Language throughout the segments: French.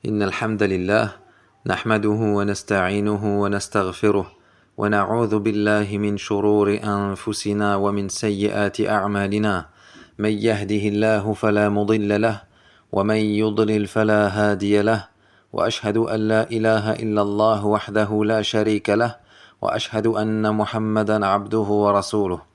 إن الحمد لله نحمده ونستعينه ونستغفره ونعوذ بالله من شرور أنفسنا ومن سيئات أعمالنا من يهده الله فلا مضل له ومن يضلل فلا هادي له وأشهد أن لا إله إلا الله وحده لا شريك له وأشهد أن محمدا عبده ورسوله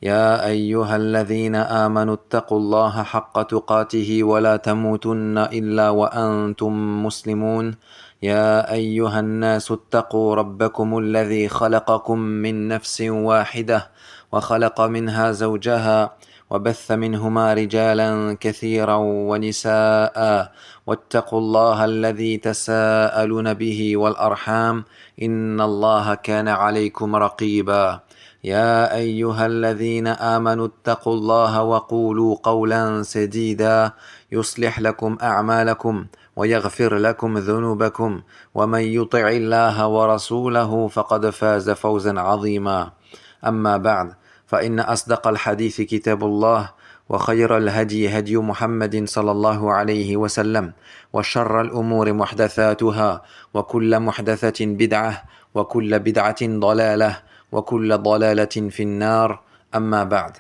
يا أيها الذين آمنوا اتقوا الله حق تقاته ولا تموتن إلا وأنتم مسلمون يا أيها الناس اتقوا ربكم الذي خلقكم من نفس واحدة وخلق منها زوجها وبث منهما رجالا كثيرا ونساء واتقوا الله الذي تساءلون به والأرحام إن الله كان عليكم رقيبا يا أيها الذين آمنوا اتقوا الله وقولوا قولا سديدا يصلح لكم أعمالكم ويغفر لكم ذنوبكم ومن يطع الله ورسوله فقد فاز فوزا عظيما أما بعد فإن أصدق الحديث كتاب الله وخير الهدي هدي محمد صلى الله عليه وسلم وشر الأمور محدثاتها وكل محدثة بدعة وكل بدعة ضلالة وكل ضلالة في النار أما بعد.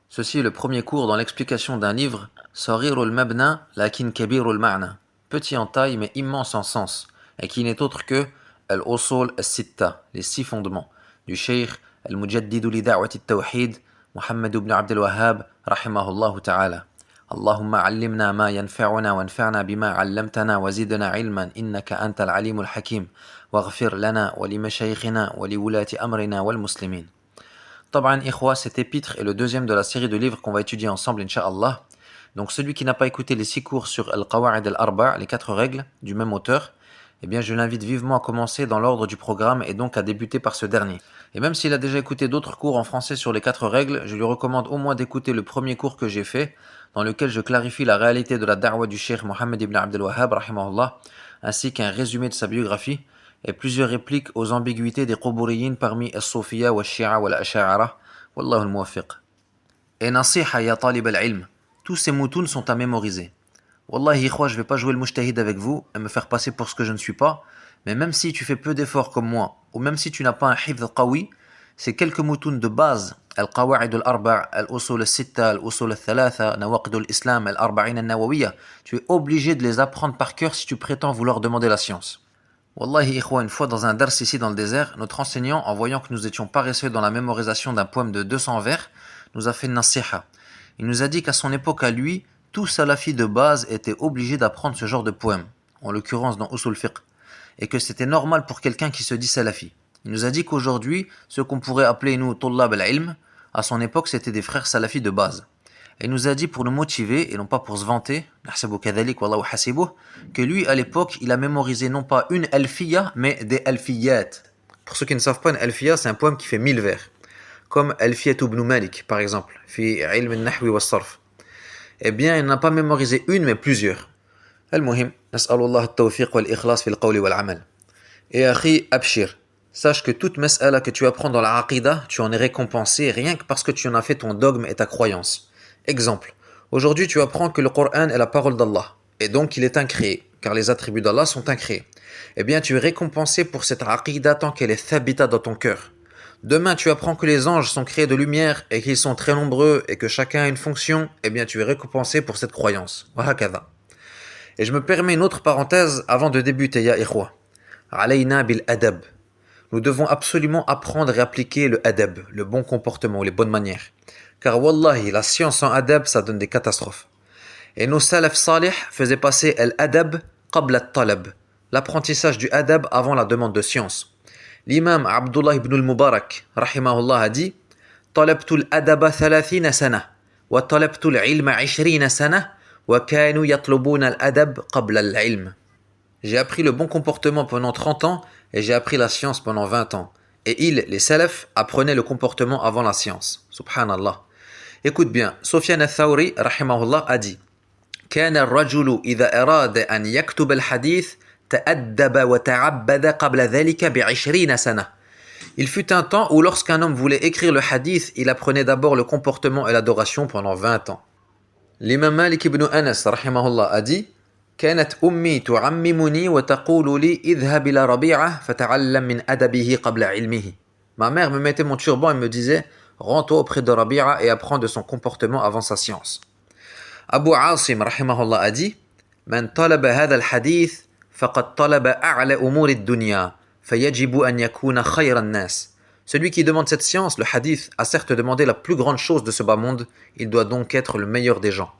Ceci est le premier cours dans l'explication d'un livre Saghirul Mabna lakin Kabirul Ma'na, petit en taille mais immense en sens, et qui n'est autre que Al-Usul Al-Sitta, les 6 fondements, du Cheikh Al-Mujaddidu li Da'wat Al-Tawhid Muhammad ibn Abdul Wahhab rahimahullah ta'ala. اللهم علمنا ما ينفعنا وانفعنا بما علمتنا وزدنا علما إنك أنت العليم الحكيم واغفر لنا ولمشايخنا ولولاة أمرنا والمسلمين. طبعا إخوة, cet épître est le deuxième de la série de livres qu'on va étudier ensemble Inch'Allah. Donc celui qui n'a pas écouté les 6 cours sur Al-Qawa'id al-Arba', les 4 règles du même auteur, eh bien je l'invite vivement à commencer dans l'ordre du programme et donc à débuter par ce dernier. Et même s'il a déjà écouté d'autres cours en français sur les 4 règles, je lui recommande au moins d'écouter le premier cours que j'ai fait, dans lequel je clarifie la réalité de la da'wa du Cheikh Mohammed ibn Abdul Wahhab rahimahullah, ainsi qu'un résumé de sa biographie et plusieurs répliques aux ambiguïtés des Quburiyin parmi as-Sofiya wa Shia wa al-Asha'ara. Wallahu al-Muwaffiq. Et nasiha ya talib al-ilm, tous ces moutouns sont à mémoriser. Wallahi ikhwa, je vais pas jouer le mujtahid avec vous et me faire passer pour ce que je ne suis pas, mais même si tu fais peu d'efforts comme moi, ou même si tu n'as pas un hifz qawi, ces quelques moutouns de base, Al-Qawa'id al-Arba', Al-Usul al-Sitta, Al-Usul al-Thalatha, Nawaqid al-Islam, Al-Arba'in al-Nawawiyya, tu es obligé de les apprendre par cœur si tu prétends vouloir demander la science. Wallahi ikhwa, une fois dans un dars ici dans le désert, notre enseignant, en voyant que nous étions paresseux dans la mémorisation d'un poème de 200 vers, nous a fait une nasiha. Il nous a dit qu'à son époque à lui, tout salafi de base était obligé d'apprendre ce genre de poème, en l'occurrence dans Usul Fiqh, et que c'était normal pour quelqu'un qui se dit salafi. Il nous a dit qu'aujourd'hui, ce qu'on pourrait appeler nous Tullab al-Ilm, à son époque c'était des frères salafis de base. Et il nous a dit pour nous motiver, et non pas pour se vanter, que lui à l'époque il a mémorisé non pas une alfiya, mais des alfiyat. Pour ceux qui ne savent pas, une alfiya c'est un poème qui fait 1000 vers, comme Alfiyat ibn Malik par exemple, fi ilm al-nahwi wa sarf. Eh bien il n'a pas mémorisé une mais plusieurs. Al-Muhim, nas'alullah al-tawfiq wal-ikhlas fi al-qawli wal-amal. Et akhi, abshir, sache que toute mas'ala que tu apprends dans la aqidah, tu en es récompensé rien que parce que tu en as fait ton dogme et ta croyance. Exemple, aujourd'hui tu apprends que le Coran est la parole d'Allah, et donc il est incréé, car les attributs d'Allah sont incréés. Eh bien tu es récompensé pour cette aqidah tant qu'elle est thabita dans ton cœur. Demain tu apprends que les anges sont créés de lumière et qu'ils sont très nombreux et que chacun a une fonction, eh bien tu es récompensé pour cette croyance. Wahakadha. Et je me permets une autre parenthèse avant de débuter, ya ikhwa. Alayna bil adab. Nous devons absolument apprendre et appliquer le adab, le bon comportement, les bonnes manières. Car wallahi, la science sans adab, ça donne des catastrophes. Et nos salaf salih faisaient passer l'adab qabla al-talab, l'apprentissage du adab avant la demande de science. L'imam Abdullah ibn al-Mubarak, rahimahullah, a dit Talabtu al-adaba 30 sana, wa talabtu al-ilma 20 sana, wa kanu yatlubuna al-adab qabla al-ilm. J'ai appris le bon comportement pendant 30 ans et j'ai appris la science pendant 20 ans. Et ils, les salaf, apprenaient le comportement avant la science. Subhanallah. Écoute bien, Sufyan al-Thawri, rahimahullah, a dit كان الرجل إذا أراد أن يكتب الحديث تأدب وتعبد قبل ذلك ب20 سنة. Il fut un temps où lorsqu'un homme voulait écrire le hadith, il apprenait d'abord le comportement et l'adoration pendant 20 ans. L'imam Malik ibn Anas, rahimahullah, a dit كانت أمي تعممني وتقول لي اذهب إلى ربيعة فتعلم من أدبه قبل علمه. Ma mère me mettait mon turban et me disait rends-toi auprès de Rabi'a et apprends de son comportement avant sa science. Abu Asim rahimahullah a dit من طلب هذا الحديث فقد طلب أعلى أمور الدنيا فيجب أن يكون خير الناس. Celui qui demande cette science, le hadith, a certes demandé la plus grande chose de ce bas monde, il doit donc être le meilleur des gens.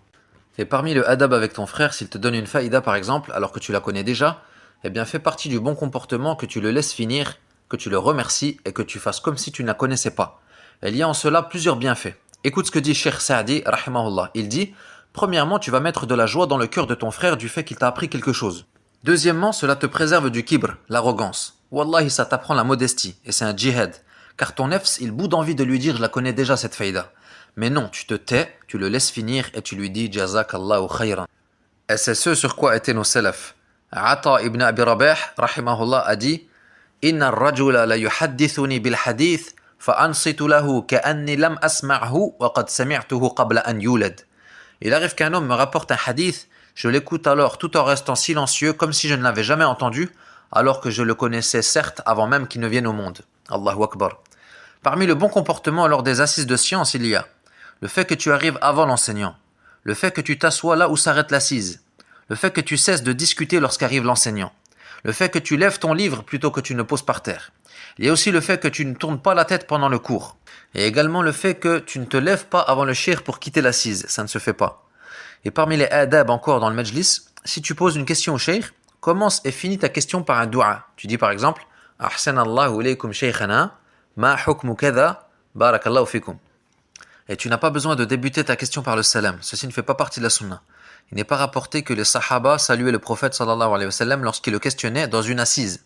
Et parmi le adab avec ton frère, s'il te donne une faïda par exemple, alors que tu la connais déjà, eh bien fais partie du bon comportement que tu le laisses finir, que tu le remercies et que tu fasses comme si tu ne la connaissais pas. Il y a en cela plusieurs bienfaits. Écoute ce que dit Cheikh Saadi, rahimahullah. Il dit, premièrement, tu vas mettre de la joie dans le cœur de ton frère du fait qu'il t'a appris quelque chose. Deuxièmement, cela te préserve du kibr, l'arrogance. Wallahi, ça t'apprend la modestie, et c'est un djihad. Car ton nefs, il bout d'envie de lui dire, je la connais déjà cette faïda. Mais non, tu te tais, tu le laisses finir et tu lui dis Jazakallahu khayran. Et c'est ce sur quoi étaient nos salaf. Ata ibn Abi Rabah, rahimahullah, a dit Inna ar-rajula la yuhaddithuni bil hadith fa ansitu lahu ka'anni lam asma'hu wa qad sami'tuhu qabla an yulad. Il arrive qu'un homme me rapporte un hadith, je l'écoute alors tout en restant silencieux comme si je ne l'avais jamais entendu, alors que je le connaissais certes avant même qu'il ne vienne au monde. Allahu Akbar. Parmi le bon comportement lors des assises de science, il y a le fait que tu arrives avant l'enseignant, le fait que tu t'assois là où s'arrête l'assise, le fait que tu cesses de discuter lorsqu'arrive l'enseignant, le fait que tu lèves ton livre plutôt que tu ne poses par terre. Il y a aussi le fait que tu ne tournes pas la tête pendant le cours, et également le fait que tu ne te lèves pas avant le cheikh pour quitter l'assise, ça ne se fait pas. Et parmi les adab encore dans le majlis, si tu poses une question au cheikh, commence et finis ta question par un dua. Tu dis par exemple « Ahsanallahu ilaykum shaykhana, ma hukmu kadha, barakallahu fikum » Et tu n'as pas besoin de débuter ta question par le salam. Ceci ne fait pas partie de la sunna. Il n'est pas rapporté que les sahaba saluaient le prophète sallallahu alayhi wa sallam lorsqu'il le questionnait dans une assise.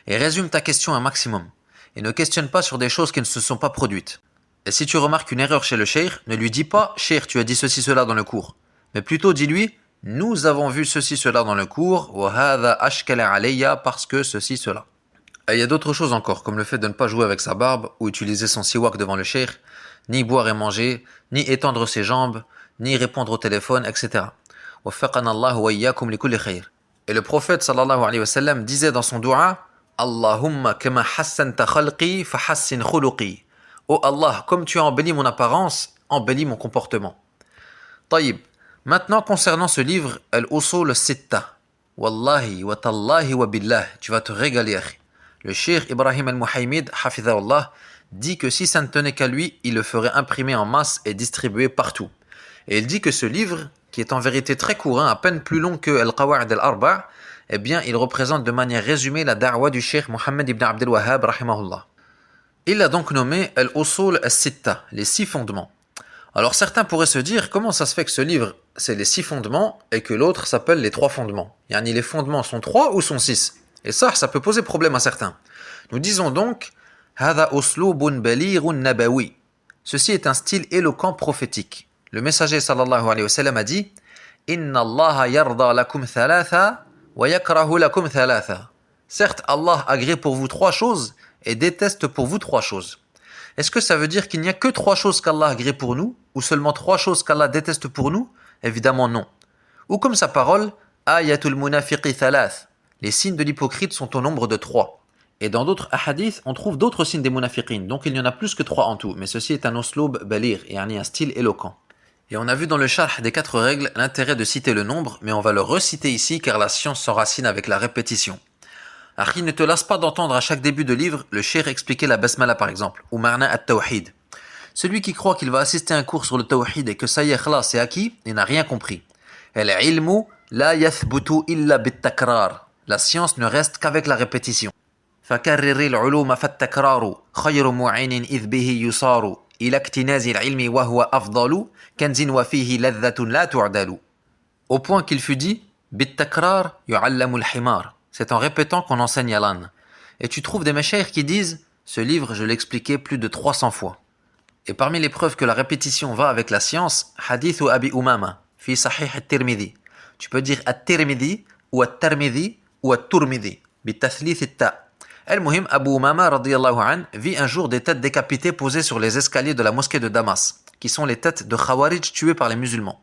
Et résume ta question un maximum. Et ne questionne pas sur des choses qui ne se sont pas produites. Et si tu remarques une erreur chez le cheikh, ne lui dis pas « Cheikh, tu as dit ceci, cela dans le cours ». Mais plutôt dis-lui « Nous avons vu ceci, cela dans le cours, wa hadha ashkala alayya parce que ceci, cela ». Et il y a d'autres choses encore, comme le fait de ne pas jouer avec sa barbe ou utiliser son siwak devant le cheikh, ni boire et manger, ni étendre ses jambes, ni répondre au téléphone, etc. Et le prophète sallallahu alayhi wa sallam disait dans son dua Allahumma kama hassanta khalqi fa hassin khuluqi. Oh Allah, comme tu as embelli mon apparence, embellis mon comportement. Taïb. Maintenant concernant ce livre, Al-Usul al-Sitta. Wallahi wa tallahi wa billah, tu vas te régaler. Le cheikh Ibrahim al-Muhaymid, hafidhahullah, dit que si ça ne tenait qu'à lui, il le ferait imprimer en masse et distribuer partout. Et il dit que ce livre, qui est en vérité très court, à peine plus long que Al-Qawa'id al-Arba', eh bien, il représente de manière résumée la da'wa du cheikh Mohammed ibn Abdel Wahhab, rahimahullah. Il l'a donc nommé Al-Usul al-Sitta, les 6 fondements. Alors certains pourraient se dire, comment ça se fait que ce livre, c'est les 6 fondements, et que l'autre s'appelle les 3 fondements? Yani les fondements sont 3 ou sont 6? Et ça peut poser problème à certains. Nous disons donc, ceci est un style éloquent prophétique. Le messager sallallahu alayhi wa sallam a dit Inna Allah yarda lakum thalatha wa yakrahu lakum thalatha. Certes, Allah agrée pour vous 3 choses et déteste pour vous 3 choses. Est-ce que ça veut dire qu'il n'y a que 3 choses qu'Allah agrée pour nous ou seulement 3 choses qu'Allah déteste pour nous? Évidemment non. Ou comme sa parole Ayatul munafiqi thalath. Les signes de l'hypocrite sont au nombre de 3. Et dans d'autres hadiths, on trouve d'autres signes des munafiqin. Donc il y en a plus que 3 en tout. Mais ceci est un usloub balir, et un style éloquent. Et on a vu dans le sharh des 4 règles l'intérêt de citer le nombre, mais on va le reciter ici car la science s'enracine avec la répétition. Akhi, ne te lasse pas d'entendre à chaque début de livre le cheikh expliquer la basmala par exemple, ou marna at-tawhid. Celui qui croit qu'il va assister à un cours sur le tawhid et que ça y est, khlas, c'est acquis, il n'a rien compris. Al-ilmu la yathbutu illa bit-takrar. La science ne reste qu'avec la répétition. فكرر العلوم فالتكرار خير معين إذ به يصار إلى اكتناز العلم وهو أفضل كنز وفيه لذة لا تعدل. Au point qu'il fut dit بالتكرار يعلم الحمار. C'est en répétant qu'on enseigne à l'âne. Et tu trouves des mashayikh qui disent ce livre je l'ai expliqué plus de 300 fois. Et parmi les preuves que la répétition va avec la science, hadith Abi Umama fi Sahih at-Tirmidhi. Tu peux dire at-Tirmidhi ou at-Tirmidhi ou at-Turmidhi bitathlith at-ta. Al-Muhim, Abu Umama radiyallahu an vit un jour des têtes décapitées posées sur les escaliers de la mosquée de Damas, qui sont les têtes de Khawarij tuées par les musulmans.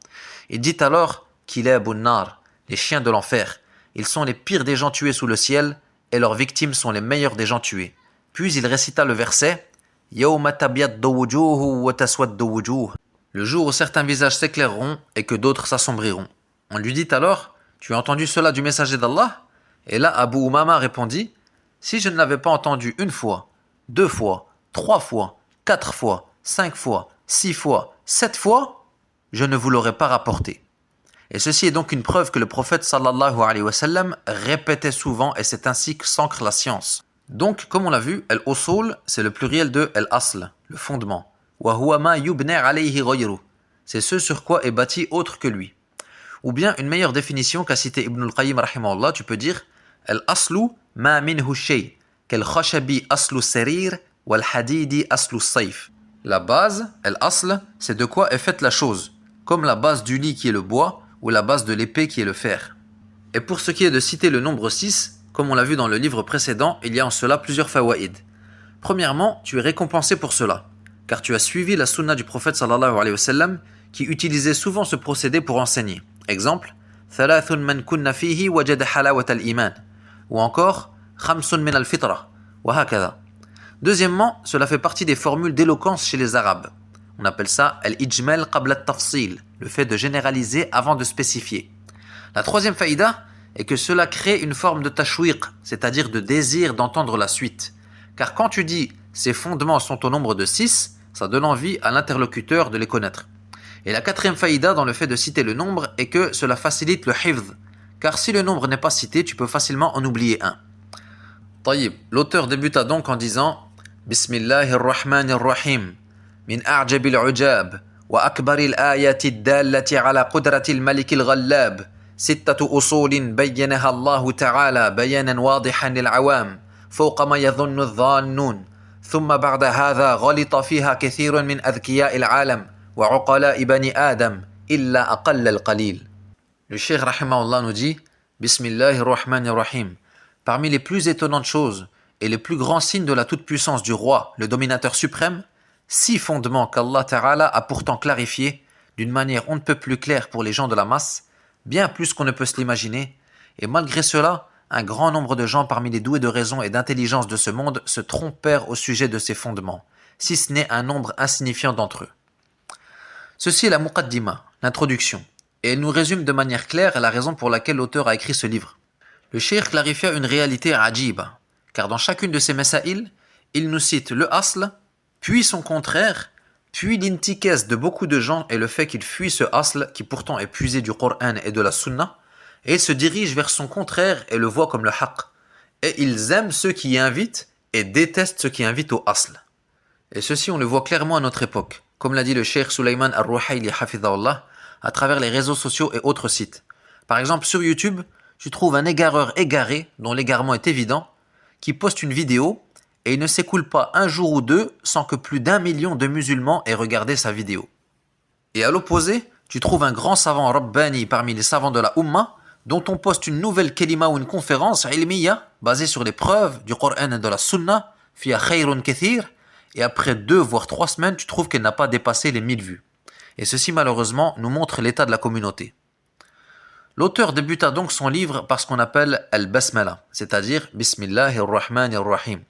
Il dit alors Kilabun nar, les chiens de l'enfer. Ils sont les pires des gens tués sous le ciel, et leurs victimes sont les meilleurs des gens tués. Puis il récita le verset « Yawma tabyaddu wujuhu wa taswaddu wujuh » le jour où certains visages s'éclaireront et que d'autres s'assombriront. On lui dit alors « Tu as entendu cela du messager d'Allah » Et là, Abu Umama répondit « Si je ne l'avais pas entendu une fois, 2 fois, 3 fois, 4 fois, 5 fois, 6 fois, 7 fois, je ne vous l'aurais pas rapporté. » Et ceci est donc une preuve que le prophète sallallahu alayhi wa sallam répétait souvent et c'est ainsi que s'ancre la science. Donc, comme on l'a vu, al-usul, c'est le pluriel de al-asl, le fondement. Wa huwa ma yubna alayhi ghayru. C'est ce sur quoi est bâti autre que lui. Ou bien une meilleure définition qu'a cité Ibn al-Qayyim rahimahullah, tu peux dire al-aslu ma minhu shay, kal khashabi aslu sarir wal hadidi aslu sayf. La base, al-asl, c'est de quoi est faite la chose, comme la base du lit qui est le bois ou la base de l'épée qui est le fer. Et pour ce qui est de citer le nombre 6, comme on l'a vu dans le livre précédent, il y a en cela plusieurs fawaïd. Premièrement, tu es récompensé pour cela, car tu as suivi la sunna du prophète sallallahu alayhi wa sallam qui utilisait souvent ce procédé pour enseigner. Exemple, ثلاث من كن فيه وجد حلاوة الإيمان. Ou encore, خمس من الفطرة. وهكذا. Deuxièmement, cela fait partie des formules d'éloquence chez les Arabes. On appelle ça al-ijmal qabla al-tafsil, le fait de généraliser avant de spécifier. La troisième faïda est que cela crée une forme de tashwiq, c'est-à-dire de désir d'entendre la suite. Car quand tu dis « ces fondements sont au nombre de 6 », ça donne envie à l'interlocuteur de les connaître. Et la quatrième faïda dans le fait de citer le nombre est que cela facilite le hifz, car si le nombre n'est pas cité, tu peux facilement en oublier un. Taïb, l'auteur débuta donc en disant « Bismillahirrahmanirrahim » من أعجب العجاب وأكبر الآيات الدالة على قدرة الملك الغلاب 6 أصول بينها الله تعالى بيانا واضحا للعوام فوق ما يظن الظانون ثم بعد هذا غلط فيها كثير من أذكياء العالم وعقلاء بني آدم إلا أقل القليل. Le cheikh rahimahullah nous dit Bismillahirrahmanirrahim. Parmi les plus étonnantes choses et les plus grands signes de la toute-puissance du roi, le dominateur suprême, 6 fondements qu'Allah Ta'ala a pourtant clarifiés d'une manière on ne peut plus claire pour les gens de la masse, bien plus qu'on ne peut se l'imaginer, et malgré cela, un grand nombre de gens parmi les doués de raison et d'intelligence de ce monde se trompèrent au sujet de ces fondements, si ce n'est un nombre insignifiant d'entre eux. Ceci est la muqaddima, l'introduction, et elle nous résume de manière claire la raison pour laquelle l'auteur a écrit ce livre. Le cheikh clarifia une réalité ajiba, car dans chacune de ces masaïl, il nous cite le asl, puis son contraire, puis l'intikaz de beaucoup de gens et le fait qu'ils fuient ce asl qui pourtant est puisé du Coran et de la Sunna, et ils se dirigent vers son contraire et le voient comme le haqq. Et ils aiment ceux qui y invitent et détestent ceux qui invitent au asl. Et ceci on le voit clairement à notre époque, comme l'a dit le cheikh Sulaiman Ar-Ruhayli hafidhahullah, à travers les réseaux sociaux et autres sites. Par exemple sur YouTube, tu trouves un égareur égaré, dont l'égarement est évident, qui poste une vidéo et il ne s'écoule pas un jour ou deux sans que plus d'1 million de musulmans aient regardé sa vidéo. Et à l'opposé, tu trouves un grand savant Rabbani parmi les savants de la Ummah, dont on poste une nouvelle kalima ou une conférence ilmiya basée sur les preuves du Coran et de la Sunna, fiya khayrun kathir, et après 2 voire 3 semaines, tu trouves qu'elle n'a pas dépassé les 1000 vues. Et ceci malheureusement nous montre l'état de la communauté. L'auteur débuta donc son livre par ce qu'on appelle Al-Basmala, c'est-à-dire Bismillahirrahmanirrahim.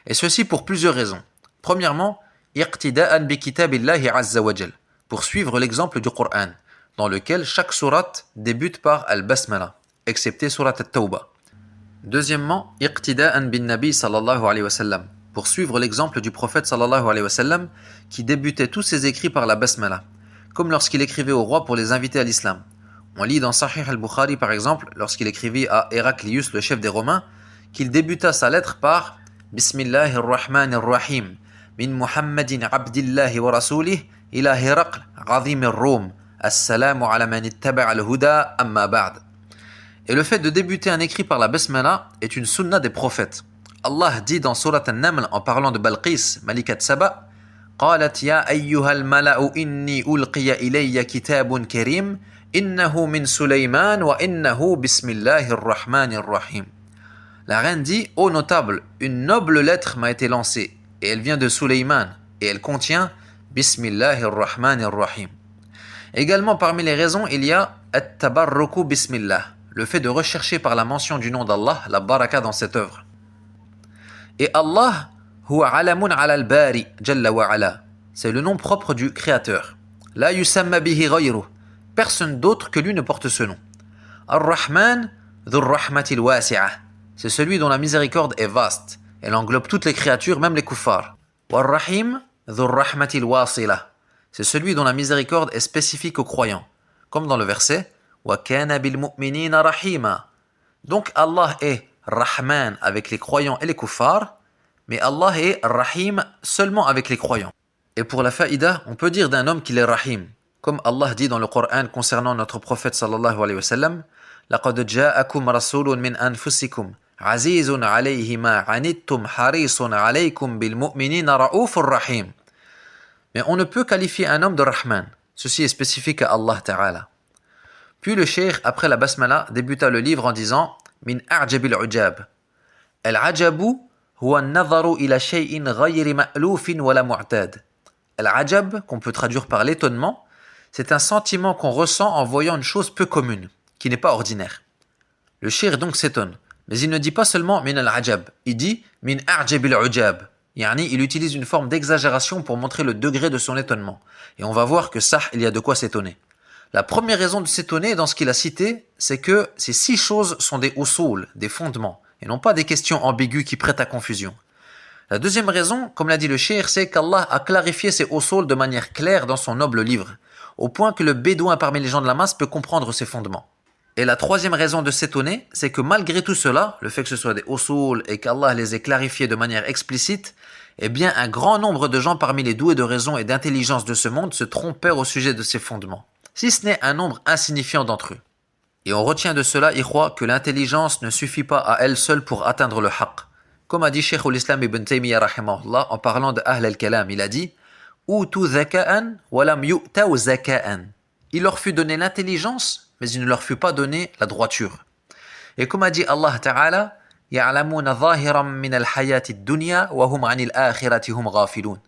Et ceci pour plusieurs raisons. Premièrement, iqtida'an bi kitabillahi azza wa jal, pour suivre l'exemple du Coran, dans lequel chaque sourate débute par Al-Basmala, excepté sourate At-Tawbah. Deuxièmement, iqtida'an bin Nabi sallallahu alayhi wa sallam, pour suivre l'exemple du prophète sallallahu alayhi wa sallam, qui débutait tous ses écrits par la Basmala, comme lorsqu'il écrivait au roi pour les inviter à l'islam. On lit dans Sahih al-Bukhari par exemple, lorsqu'il écrivit à Héraclius, le chef des Romains, qu'il débuta sa lettre par Bismillahirrahmanirrahim, min Muhammadin abdillahi wa rasulih ila Hiraql, azim al-Rum, assalamu ala man ittaba' al-huda amma ba'd. Et le fait de débuter un écrit par la Basmala est une sunna des prophètes. Allah dit dans Surat An-Naml en parlant de Balqis, Malikat Saba, قالت يا أيها الملأ إني ألقي إلي كتاب كريم إنه من سليمان وإنه بسم الله الرحمن الرحيم. La reine dit, ô notable, une noble lettre m'a été lancée, et elle vient de Suleyman, et elle contient Bismillahirrahmanirrahim. Également parmi les raisons, il y a At-Tabarruku Bismillah, le fait de rechercher par la mention du nom d'Allah la baraka dans cette œuvre. Et Allah, huwa alamun ala al-bari, jalla wa ala. C'est le nom propre du Créateur. La yusamma bihi ghayruh. Personne d'autre que lui ne porte ce nom. Ar-Rahman, dhur rahmatil wasi'ah. C'est celui dont la miséricorde est vaste. Elle englobe toutes les créatures, même les kuffars. War-Rahim, dhur rahmatil wasilah. C'est celui dont la miséricorde est spécifique aux croyants. Comme dans le verset Wa kana bil mu'minina rahima. Donc Allah est Rahman avec les croyants et les kuffars, mais Allah est Rahim seulement avec les croyants. Et pour la faïda, on peut dire d'un homme qu'il est Rahim. Comme Allah dit dans le Coran concernant notre prophète sallallahu alayhi wa sallam, لَقَدْ جَاءَكُمْ رَسُولٌ مِّنْ أَنفُسِكُمْ عَزِيزٌ عَلَيْهِ مَا عَنِتُّمْ حَرِيصٌ عَلَيْكُمْ بِالْمُؤْمِنِينَ رَءُوفٌ رَحِيمٌ. Mais on ne peut qualifier un homme de Rahman. Ceci est spécifique à Allah Ta'ala. Puis le cheikh, après la basmala, débuta le livre en disant Min a'jabil ujab. Al-ajabu huwa an-nadharu ila shay'in ghayri ma'lufin wala mu'tad. Al-ajab, qu'on peut traduire par l'étonnement, c'est un sentiment qu'on ressent en voyant une chose peu commune, qui n'est pas ordinaire. Le cheikh donc s'étonne, mais il ne dit pas seulement min al-ajab, il dit min a'jabil ujab. Yani, il utilise une forme d'exagération pour montrer le degré de son étonnement. Et on va voir que ça, il y a de quoi s'étonner. La première raison de s'étonner dans ce qu'il a cité, c'est que ces 6 choses sont des usul, des fondements, et non pas des questions ambiguës qui prêtent à confusion. La deuxième raison, comme l'a dit le cheikh, c'est qu'Allah a clarifié ces usul de manière claire dans son noble livre, au point que le bédouin parmi les gens de la masse peut comprendre ces fondements. Et la troisième raison de s'étonner, c'est que malgré tout cela, le fait que ce soit des usul et qu'Allah les ait clarifiés de manière explicite, eh bien un grand nombre de gens parmi les doués de raison et d'intelligence de ce monde se trompèrent au sujet de ces fondements, si ce n'est un nombre insignifiant d'entre eux. Et on retient de cela, ikhwa, que l'intelligence ne suffit pas à elle seule pour atteindre le haqq. Comme a dit Cheikh l'Islam ibn Taymiyyah rahimahullah en parlant de Ahl al-Kalam, il a dit « Utu zaka'an wa lam yu'taw zaka'an » Il leur fut donné l'intelligence, mais il ne leur fut pas donné la droiture. Et comme a dit Allah Ta'ala « Ya'lamuna zahiran min al-hayati ad-dunya wa hum 'anil akhirati hum ghafilun »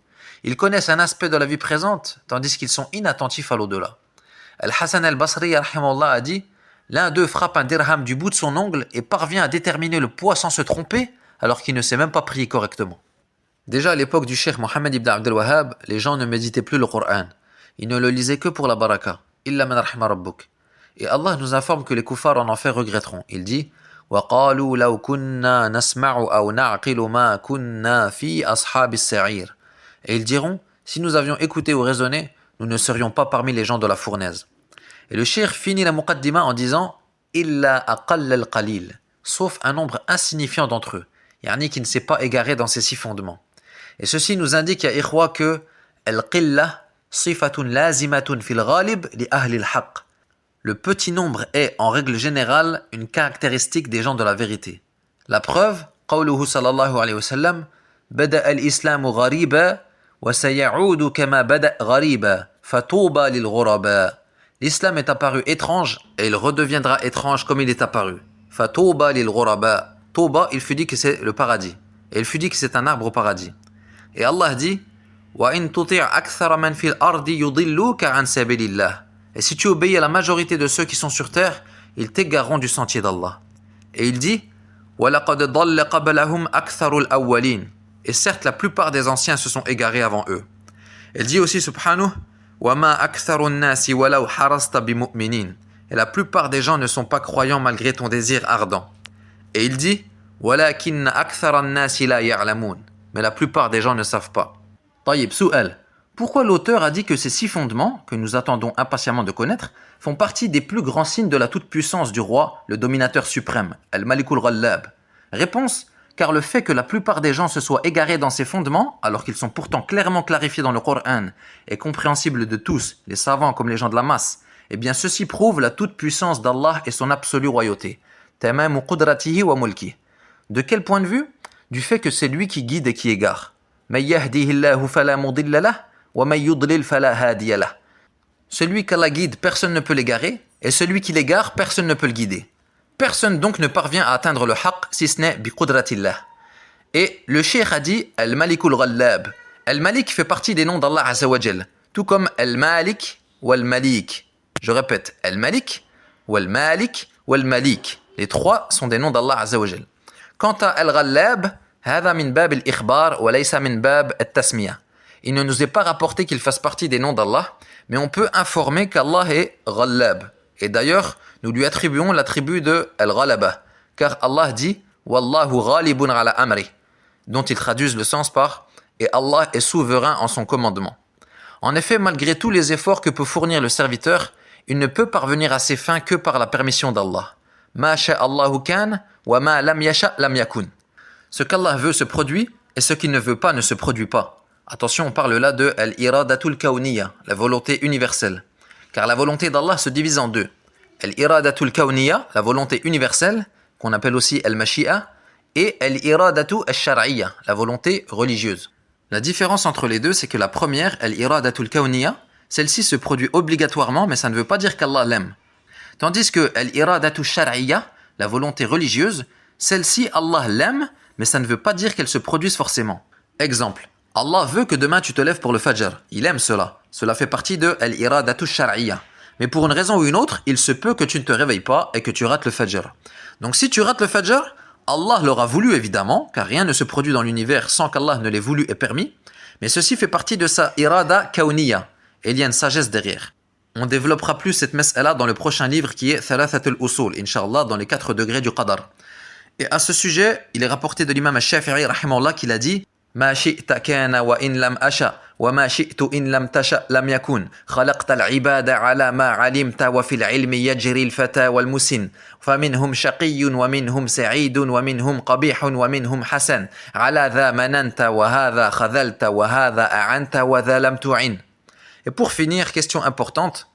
Ils connaissent un aspect de la vie présente, tandis qu'ils sont inattentifs à l'au-delà. Al-Hassan al-Basri rahimahullah a dit « L'un d'eux frappe un dirham du bout de son ongle et parvient à déterminer le poids sans se tromper, alors qu'il ne sait même pas prier correctement. » Déjà à l'époque du cheikh Mohammed ibn Abdel Wahhab, les gens ne méditaient plus le Coran. Ils ne le lisaient que pour la baraka. Illa man rahima rabbuk. Et Allah nous informe que les kuffars en enfer regretteront. Il dit وَقَالُوا لَوْ كُنَّا نَسْمَعُ أَوْ نَعْقِلُ مَا كُنَّا فِي أَصْحَابِ السَّعِيرِ. Et ils diront, si nous avions écouté ou raisonné, nous ne serions pas parmi les gens de la fournaise. Et le cheikh finit la muqaddima en disant إِلَّا أَقَلَّ الْقَلِيلِ, sauf un nombre insignifiant d'entre eux, yani qui ne s'est pas égaré dans ces 6 fondements. Et ceci nous indique, ya ikhwa, que al-qillah sifatun lazimatun fil ghalib li ahli al-haqq. Le petit nombre est, en règle générale, une caractéristique des gens de la vérité. La preuve, qawluhu sallallahu alayhi wa sallam, bada al-islamu ghariba wa sayaudu kama bada ghariba fatouba lil ghuraba. L'islam est apparu étrange et il redeviendra étrange comme il est apparu. Fatouba lil ghuraba. Touba, il fut dit que c'est le paradis. Et il fut dit que c'est un arbre au paradis. Et Allah dit وَإِن تُطِعْ أَكْثَرَ مَنْ فِي الْأَرْضِ يُضِلُّوكَ عَنْ سَبِيلِ اللَّهِ. Et si tu obéis à la majorité de ceux qui sont sur terre, ils t'égareront du sentier d'Allah. Et il dit وَلَقَدْ ضَلَّ قَبْلَهُمْ أَكْثَرُ الْأَوَّلِينَ. Et certes, la plupart des anciens se sont égarés avant eux. Il dit aussi subhanahu وَمَا أَكْثَرُ النَّاسِ وَلَوْ حَرَصْتَ بِمُؤْمِنِينَ. Et la plupart des gens ne sont pas croyants malgré ton désir ardent. Et il dit وَلَكِنَّ أَكْثَرَ النَّاسِ لَا يَعْلَمُونَ. Mais la plupart des gens ne savent pas. Taïb, Sou'al. Pourquoi l'auteur a dit que ces 6 fondements, que nous attendons impatiemment de connaître, font partie des plus grands signes de la toute-puissance du roi, le dominateur suprême, Al-Malikul Ghallab? Réponse, car le fait que la plupart des gens se soient égarés dans ces fondements, alors qu'ils sont pourtant clairement clarifiés dans le Coran et compréhensibles de tous, les savants comme les gens de la masse, eh bien ceci prouve la toute-puissance d'Allah et son absolue royauté. Tamamu qudratihi wa mulki. De quel point de vue? Du fait que c'est lui qui guide et qui égare. Celui qu'Allah guide, personne ne peut l'égarer, et celui qui l'égare, personne ne peut le guider. Personne donc ne parvient à atteindre le haqq si ce n'est bi qudratillah. Et le cheikh a dit Al-Malikul Ghallab. Al-Malik fait partie des noms d'Allah Azza wa Jal, tout comme Al-Malik ou Al-Malik. Je répète, Al-Malik ou Al-Malik ou Al-Malik. Les trois sont des noms d'Allah Azza wa Jal. Quant à Al-Ghallab, هذا من باب الإخبار وليس من باب التسمية. Il ne nous est pas rapporté qu'il fasse partie des noms d'Allah, mais on peut informer qu'Allah est Ghallab. Et d'ailleurs, nous lui attribuons l'attribut de Al-Ghalaba, car Allah dit Wallahu ghalibun ala amri, dont ils traduisent le sens par et Allah est souverain en son commandement. En effet, malgré tous les efforts que peut fournir le serviteur, il ne peut parvenir à ses fins que par la permission d'Allah. Ma sha'Allahu kan wa ma lam yasha lam yakun. Ce qu'Allah veut se produit et ce qu'il ne veut pas ne se produit pas. Attention, on parle là de al-iradatul kawniyya, la volonté universelle. Car la volonté d'Allah se divise en deux. Al-iradatul kawniyya, la volonté universelle, qu'on appelle aussi al-mashi'a, et al-iradatu al-shar'iyya, la volonté religieuse. La différence entre les deux, c'est que la première, al-iradatul kawniyya, celle-ci se produit obligatoirement, mais ça ne veut pas dire qu'Allah l'aime. Tandis que al-iradatu al-shar'iyya, la volonté religieuse, celle-ci, Allah l'aime, mais ça ne veut pas dire qu'elle se produise forcément. Exemple, Allah veut que demain tu te lèves pour le fajr. Il aime cela. Cela fait partie de al-iradatu shar'iyya. Mais pour une raison ou une autre, il se peut que tu ne te réveilles pas et que tu rates le fajr. Donc si tu rates le fajr, Allah l'aura voulu évidemment, car rien ne se produit dans l'univers sans qu'Allah ne l'ait voulu et permis. Mais ceci fait partie de sa irada kawniyya. Et il y a une sagesse derrière. On développera plus cette mas'ala dans le prochain livre qui est Thalathatul Usul, Inch'Allah, dans les 4 degrés du Qadar. Et à ce sujet, il est rapporté de l'imam al-Shafi'i rahimahullah qu'il a dit Ma shi'ta kana wa in lam asha wa ma shi'tu in lam tasha lam yakun khalaqta al-ibada ala ma alimta wa fil ilmi yajri al-fata wal musin faminhum shaqiyyun wa minhum sa'idun wa minhum qabihun wa minhum hasan ala dha mananta wa hadha khadhalta wa hadha a'anta wa dha lam tu'in. Et pour finir, question importante,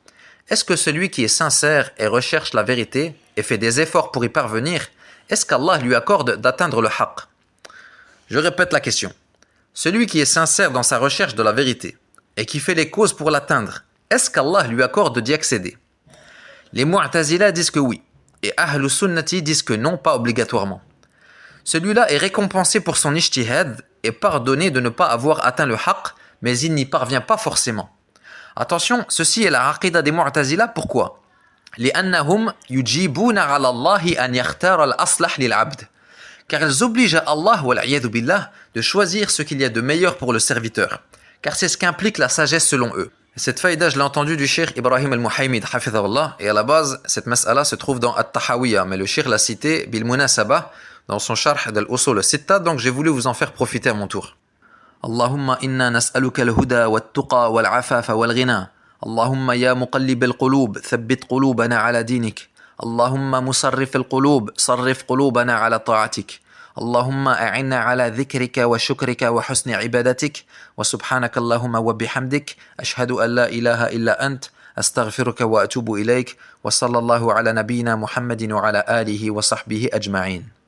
est-ce que celui qui est sincère et recherche la vérité et fait des efforts pour y parvenir, est-ce qu'Allah lui accorde d'atteindre le haqq? Je répète la question. Celui qui est sincère dans sa recherche de la vérité et qui fait les causes pour l'atteindre, est-ce qu'Allah lui accorde d'y accéder? Les Mu'tazila disent que oui, et Ahlus Sunnati disent que non, pas obligatoirement. Celui-là est récompensé pour son ijtihad et pardonné de ne pas avoir atteint le haqq, mais il n'y parvient pas forcément. Attention, ceci est la aqida des Mu'tazila, pourquoi? لأنهم يجيبون على الله أن يختار الأصلح للعبد. Car elles obligent à Allah, wal'iyadhu billah, de choisir ce qu'il y a de meilleur pour le serviteur. Car c'est ce qu'implique la sagesse selon eux. Cette faïda, je l'ai entendue du Cheikh Ibrahim al-Muhaymid, hafidhahullah, et à la base, cette mas'ala se trouve dans At-Tahawiyya, mais le Cheikh l'a cité bil munasaba dans son sharh d'Al-Usul al-Sitta, donc j'ai voulu vous en faire profiter à mon tour. Allahumma inna nas'aluka al-huda wat-tuqa wal-afafa wal-ghina. اللهم يا مقلب القلوب ثبت قلوبنا على دينك اللهم مصرف القلوب صرف قلوبنا على طاعتك اللهم أعنا على ذكرك وشكرك وحسن عبادتك وسبحانك اللهم وبحمدك أشهد أن لا إله إلا أنت أستغفرك وأتوب إليك وصلى الله على نبينا محمد وعلى آله وصحبه أجمعين.